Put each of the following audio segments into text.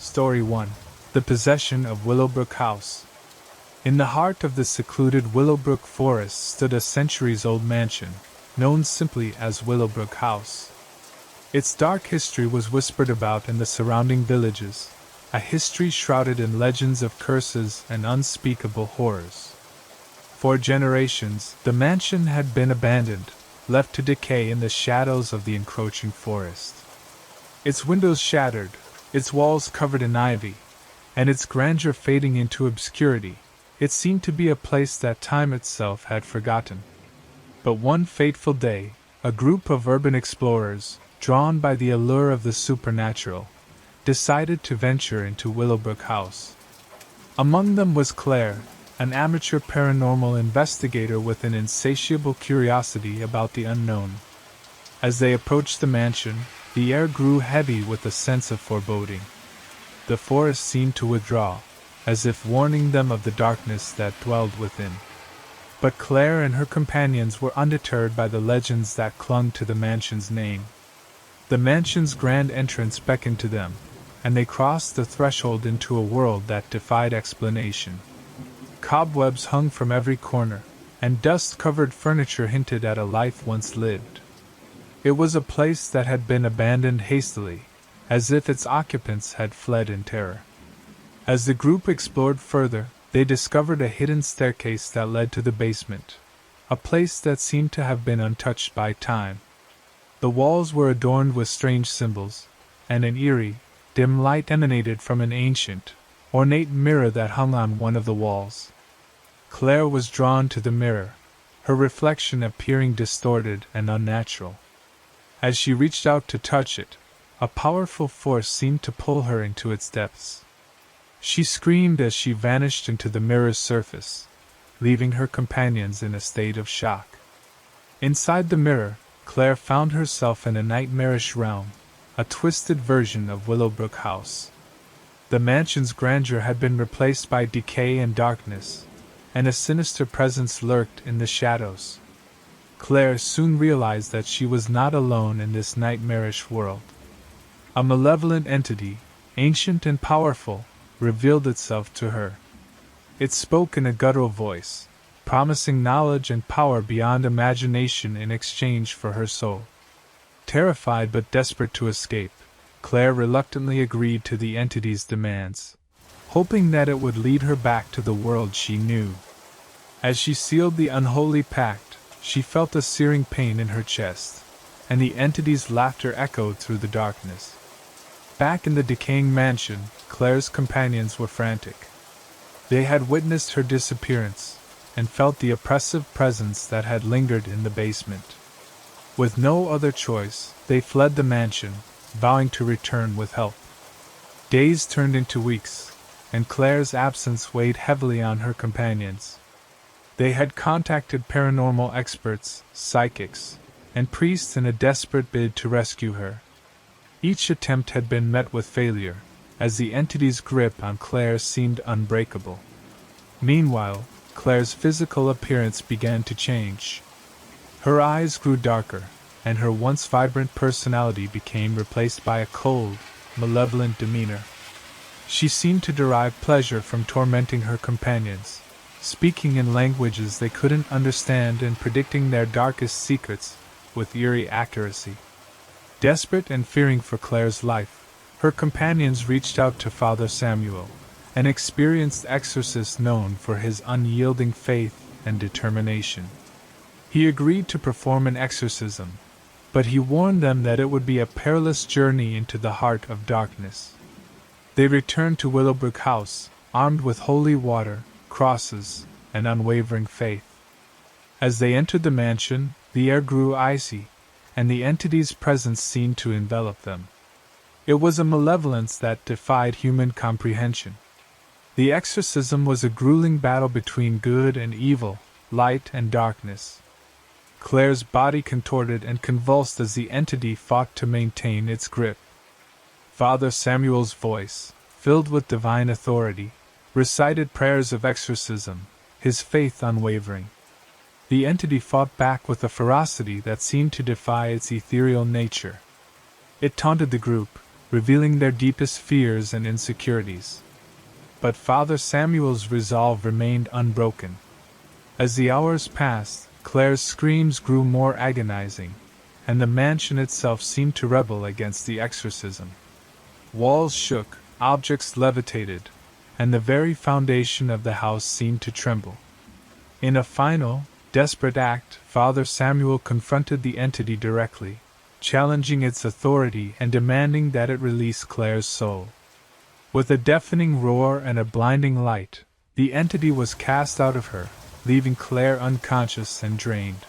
Story 1. The Possession of Willowbrook House. In the heart of the secluded Willowbrook Forest stood a centuries-old mansion, known simply as Willowbrook House. Its dark history was whispered about in the surrounding villages, a history shrouded in legends of curses and unspeakable horrors. For generations, the mansion had been abandoned, left to decay in the shadows of the encroaching forest. Its windows shattered, its walls covered in ivy, and its grandeur fading into obscurity, it seemed to be a place that time itself had forgotten. But one fateful day, a group of urban explorers, drawn by the allure of the supernatural, decided to venture into Willowbrook House. Among them was Claire, an amateur paranormal investigator with an insatiable curiosity about the unknown. As they approached the mansion, the air grew heavy with a sense of foreboding. The forest seemed to withdraw, as if warning them of the darkness that dwelled within. But Claire and her companions were undeterred by the legends that clung to the mansion's name. The mansion's grand entrance beckoned to them, and they crossed the threshold into a world that defied explanation. Cobwebs hung from every corner, and dust-covered furniture hinted at a life once lived. It was a place that had been abandoned hastily, as if its occupants had fled in terror. As the group explored further, they discovered a hidden staircase that led to the basement, a place that seemed to have been untouched by time. The walls were adorned with strange symbols, and an eerie, dim light emanated from an ancient, ornate mirror that hung on one of the walls. Claire was drawn to the mirror, her reflection appearing distorted and unnatural. As she reached out to touch it, a powerful force seemed to pull her into its depths. She screamed as she vanished into the mirror's surface, leaving her companions in a state of shock. Inside the mirror, Claire found herself in a nightmarish realm, a twisted version of Willowbrook House. The mansion's grandeur had been replaced by decay and darkness, and a sinister presence lurked in the shadows. Claire soon realized that she was not alone in this nightmarish world. A malevolent entity, ancient and powerful, revealed itself to her. It spoke in a guttural voice, promising knowledge and power beyond imagination in exchange for her soul. Terrified but desperate to escape, Claire reluctantly agreed to the entity's demands, hoping that it would lead her back to the world she knew. As she sealed the unholy pact, she felt a searing pain in her chest, and the entity's laughter echoed through the darkness. Back in the decaying mansion, Claire's companions were frantic. They had witnessed her disappearance, and felt the oppressive presence that had lingered in the basement. With no other choice, they fled the mansion, vowing to return with help. Days turned into weeks, and Claire's absence weighed heavily on her companions. They had contacted paranormal experts, psychics, and priests in a desperate bid to rescue her. Each attempt had been met with failure, as the entity's grip on Claire seemed unbreakable. Meanwhile, Claire's physical appearance began to change. Her eyes grew darker, and her once vibrant personality became replaced by a cold, malevolent demeanor. She seemed to derive pleasure from tormenting her companions, speaking in languages they couldn't understand and predicting their darkest secrets with eerie accuracy. Desperate and fearing for Claire's life, her companions reached out to Father Samuel, an experienced exorcist known for his unyielding faith and determination. He agreed to perform an exorcism, but he warned them that it would be a perilous journey into the heart of darkness. They returned to Willowbrook House, armed with holy water, crosses, and unwavering faith. As they entered the mansion, the air grew icy, and the entity's presence seemed to envelop them. It was a malevolence that defied human comprehension. The exorcism was a grueling battle between good and evil, light and darkness. Claire's body contorted and convulsed as the entity fought to maintain its grip. Father Samuel's voice, filled with divine authority, recited prayers of exorcism, his faith unwavering. The entity fought back with a ferocity that seemed to defy its ethereal nature. It taunted the group, revealing their deepest fears and insecurities. But Father Samuel's resolve remained unbroken. As the hours passed, Claire's screams grew more agonizing, and the mansion itself seemed to rebel against the exorcism. Walls shook, objects levitated, and the very foundation of the house seemed to tremble. In a final, desperate act, Father Samuel confronted the entity directly, challenging its authority and demanding that it release Claire's soul. With a deafening roar and a blinding light, the entity was cast out of her, leaving Claire unconscious and drained.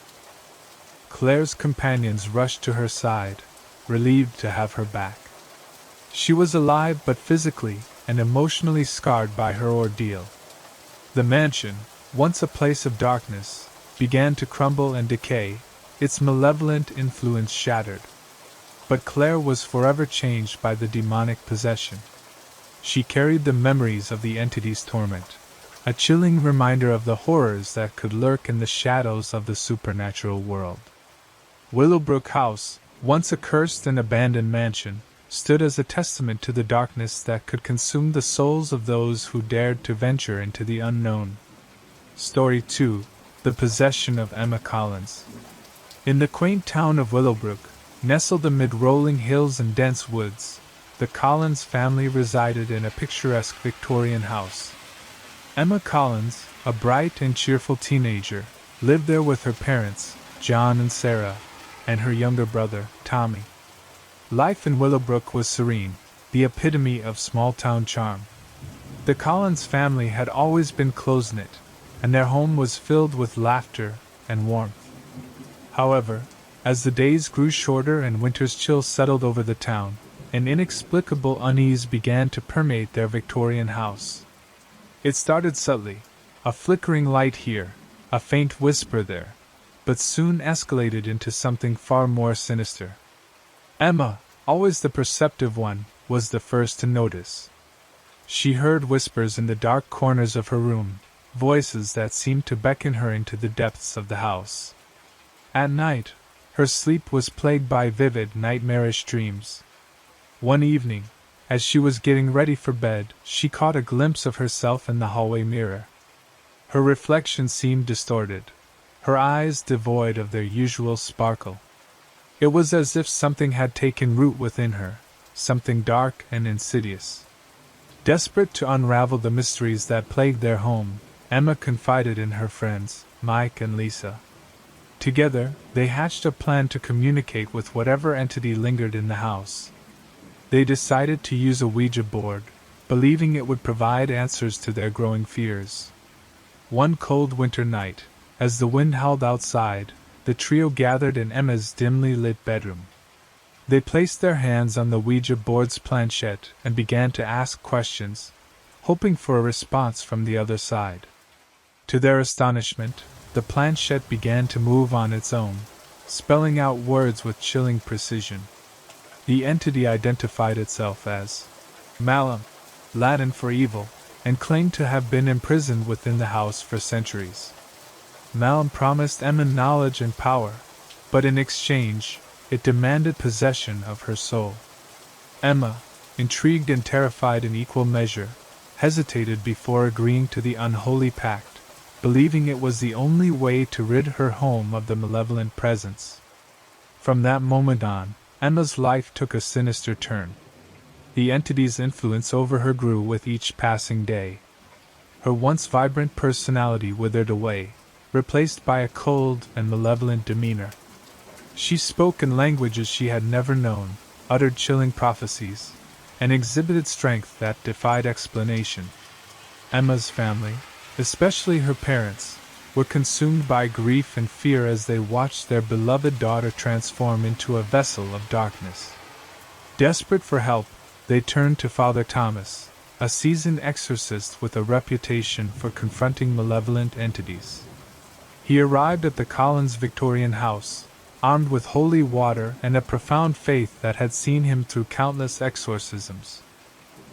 Claire's companions rushed to her side, relieved to have her back. She was alive but physically and emotionally scarred by her ordeal. The mansion, once a place of darkness, began to crumble and decay, its malevolent influence shattered. But Claire was forever changed by the demonic possession. She carried the memories of the entity's torment, a chilling reminder of the horrors that could lurk in the shadows of the supernatural world. Willowbrook House, once a cursed and abandoned mansion, stood as a testament to the darkness that could consume the souls of those who dared to venture into the unknown. Story 2: The Possession of Emma Collins. In the quaint town of Willowbrook, nestled amid rolling hills and dense woods, the Collins family resided in a picturesque Victorian house. Emma Collins, a bright and cheerful teenager, lived there with her parents, John and Sarah, and her younger brother, Tommy. Life in Willowbrook was serene, the epitome of small-town charm. The Collins family had always been close-knit, and their home was filled with laughter and warmth. However, as the days grew shorter and winter's chill settled over the town, an inexplicable unease began to permeate their Victorian house. It started subtly, a flickering light here, a faint whisper there, but soon escalated into something far more sinister. Emma, always the perceptive one, was the first to notice. She heard whispers in the dark corners of her room, voices that seemed to beckon her into the depths of the house. At night, her sleep was plagued by vivid, nightmarish dreams. One evening, as she was getting ready for bed, she caught a glimpse of herself in the hallway mirror. Her reflection seemed distorted, her eyes devoid of their usual sparkle. It was as if something had taken root within her, something dark and insidious. Desperate to unravel the mysteries that plagued their home, Emma confided in her friends, Mike and Lisa. Together, they hatched a plan to communicate with whatever entity lingered in the house. They decided to use a Ouija board, believing it would provide answers to their growing fears. One cold winter night, as the wind howled outside, the trio gathered in Emma's dimly lit bedroom. They placed their hands on the Ouija board's planchette and began to ask questions, hoping for a response from the other side. To their astonishment, the planchette began to move on its own, spelling out words with chilling precision. The entity identified itself as Malum, Latin for evil, and claimed to have been imprisoned within the house for centuries. Malum promised Emma knowledge and power, but in exchange, it demanded possession of her soul. Emma, intrigued and terrified in equal measure, hesitated before agreeing to the unholy pact, believing it was the only way to rid her home of the malevolent presence. From that moment on, Emma's life took a sinister turn. The entity's influence over her grew with each passing day. Her once vibrant personality withered away, replaced by a cold and malevolent demeanor. She spoke in languages she had never known, uttered chilling prophecies, and exhibited strength that defied explanation. Emma's family, especially her parents, were consumed by grief and fear as they watched their beloved daughter transform into a vessel of darkness. Desperate for help, they turned to Father Thomas, a seasoned exorcist with a reputation for confronting malevolent entities. He arrived at the Collins Victorian house, armed with holy water and a profound faith that had seen him through countless exorcisms.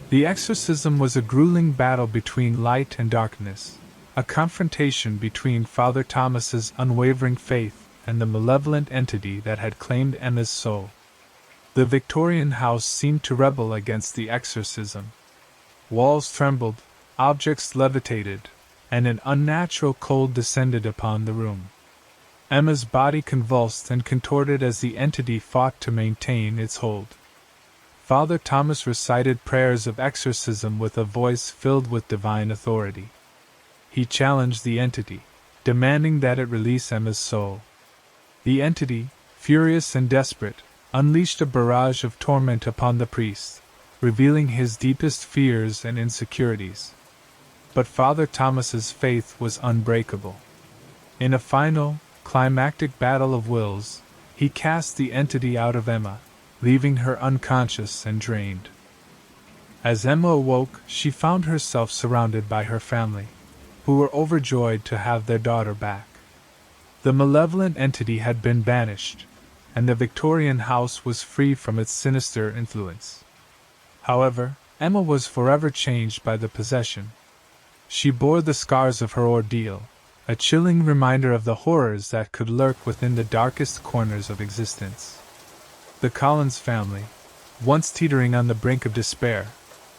The exorcism was a grueling battle between light and darkness, a confrontation between Father Thomas's unwavering faith and the malevolent entity that had claimed Emma's soul. The Victorian house seemed to rebel against the exorcism. Walls trembled, objects levitated, and an unnatural cold descended upon the room. Emma's body convulsed and contorted as the entity fought to maintain its hold. Father Thomas recited prayers of exorcism with a voice filled with divine authority. He challenged the entity, demanding that it release Emma's soul. The entity, furious and desperate, unleashed a barrage of torment upon the priest, revealing his deepest fears and insecurities. But Father Thomas's faith was unbreakable. In a final, climactic battle of wills, he cast the entity out of Emma, leaving her unconscious and drained. As Emma awoke, she found herself surrounded by her family, who were overjoyed to have their daughter back. The malevolent entity had been banished, and the Victorian house was free from its sinister influence. However, Emma was forever changed by the possession. She bore the scars of her ordeal, a chilling reminder of the horrors that could lurk within the darkest corners of existence. The Collins family, once teetering on the brink of despair,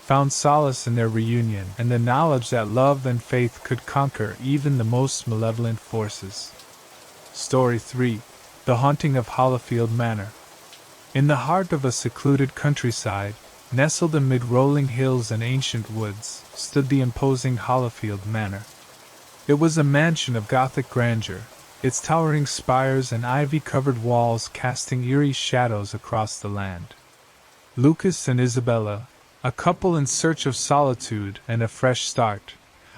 found solace in their reunion and the knowledge that love and faith could conquer even the most malevolent forces. Story 3: The Haunting of Hollowfield Manor. In the heart of a secluded countryside, nestled amid rolling hills and ancient woods, stood the imposing Hollowfield Manor. It was a mansion of Gothic grandeur, its towering spires and ivy-covered walls casting eerie shadows across the land. Lucas and Isabella, a couple in search of solitude and a fresh start,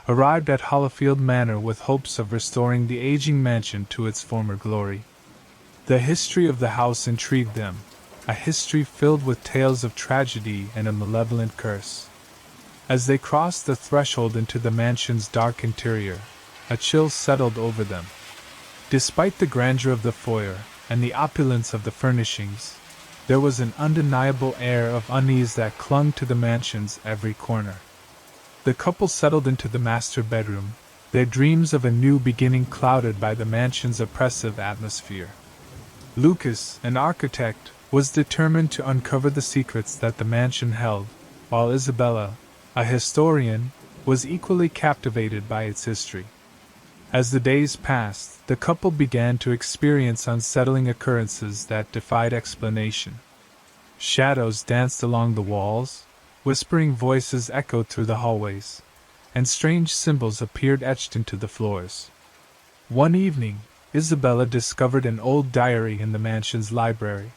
arrived at Hollowfield Manor with hopes of restoring the aging mansion to its former glory. The history of the house intrigued them, a history filled with tales of tragedy and a malevolent curse. As they crossed the threshold into the mansion's dark interior, a chill settled over them. Despite the grandeur of the foyer and the opulence of the furnishings, there was an undeniable air of unease that clung to the mansion's every corner. The couple settled into the master bedroom, their dreams of a new beginning clouded by the mansion's oppressive atmosphere. Lucas, an architect, was determined to uncover the secrets that the mansion held, while Isabella, a historian, was equally captivated by its history. As the days passed, the couple began to experience unsettling occurrences that defied explanation. Shadows danced along the walls, whispering voices echoed through the hallways, and strange symbols appeared etched into the floors. One evening, Isabella discovered an old diary in the mansion's library.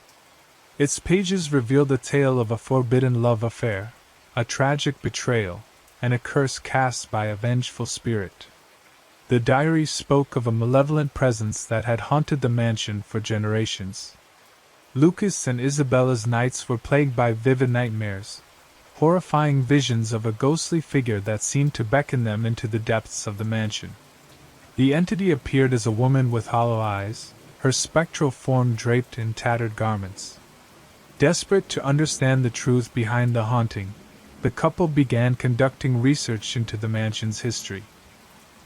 Its pages revealed a tale of a forbidden love affair, a tragic betrayal, and a curse cast by a vengeful spirit. The diary spoke of a malevolent presence that had haunted the mansion for generations. Lucas and Isabella's nights were plagued by vivid nightmares, horrifying visions of a ghostly figure that seemed to beckon them into the depths of the mansion. The entity appeared as a woman with hollow eyes, her spectral form draped in tattered garments. Desperate to understand the truth behind the haunting, the couple began conducting research into the mansion's history.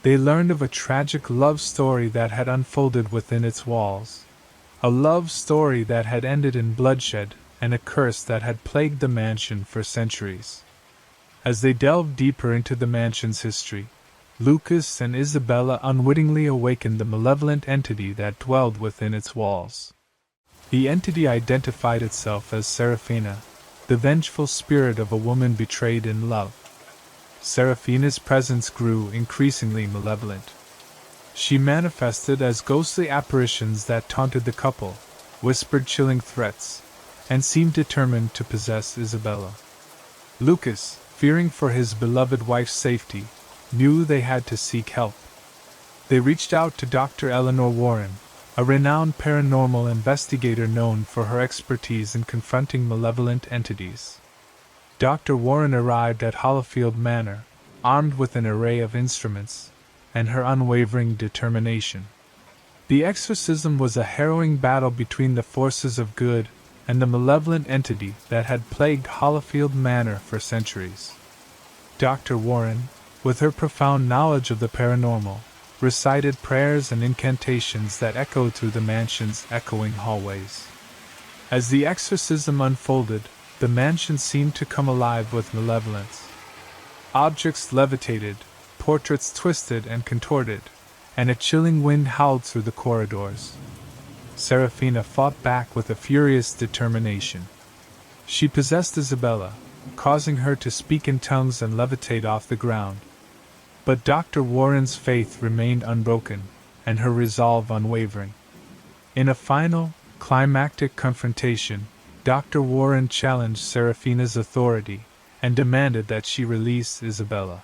They learned of a tragic love story that had unfolded within its walls, a love story that had ended in bloodshed, and a curse that had plagued the mansion for centuries. As they delved deeper into the mansion's history, Lucas and Isabella unwittingly awakened the malevolent entity that dwelled within its walls. The entity identified itself as Seraphina, the vengeful spirit of a woman betrayed in love. Seraphina's presence grew increasingly malevolent. She manifested as ghostly apparitions that taunted the couple, whispered chilling threats, and seemed determined to possess Isabella. Lucas, fearing for his beloved wife's safety, knew they had to seek help. They reached out to Dr. Eleanor Warren, a renowned paranormal investigator known for her expertise in confronting malevolent entities. Dr. Warren arrived at Hollowfield Manor, armed with an array of instruments, and her unwavering determination. The exorcism was a harrowing battle between the forces of good and the malevolent entity that had plagued Hollowfield Manor for centuries. Dr. Warren, with her profound knowledge of the paranormal, recited prayers and incantations that echoed through the mansion's echoing hallways. As the exorcism unfolded, the mansion seemed to come alive with malevolence. Objects levitated, portraits twisted and contorted, and a chilling wind howled through the corridors. Serafina fought back with a furious determination. She possessed Isabella, causing her to speak in tongues and levitate off the ground. But Dr. Warren's faith remained unbroken, and her resolve unwavering. In a final, climactic confrontation, Dr. Warren challenged Serafina's authority and demanded that she release Isabella.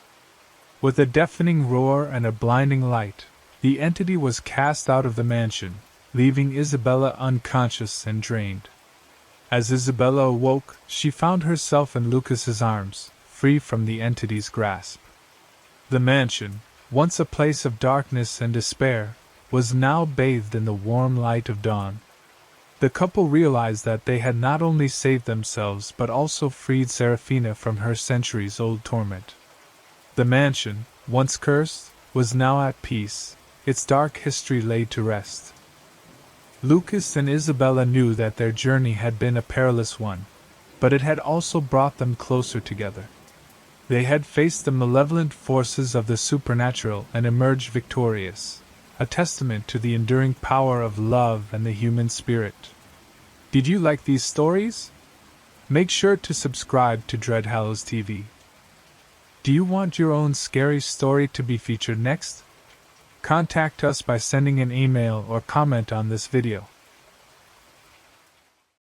With a deafening roar and a blinding light, the entity was cast out of the mansion, leaving Isabella unconscious and drained. As Isabella awoke, she found herself in Lucas's arms, free from the entity's grasp. The mansion, once a place of darkness and despair, was now bathed in the warm light of dawn. The couple realized that they had not only saved themselves but also freed Serafina from her centuries-old torment. The mansion, once cursed, was now at peace, its dark history laid to rest. Lucas and Isabella knew that their journey had been a perilous one, but it had also brought them closer together. They had faced the malevolent forces of the supernatural and emerged victorious, a testament to the enduring power of love and the human spirit. Did you like these stories? Make sure to subscribe to DreadHallowsTV. Do you want your own scary story to be featured next? Contact us by sending an email or comment on this video.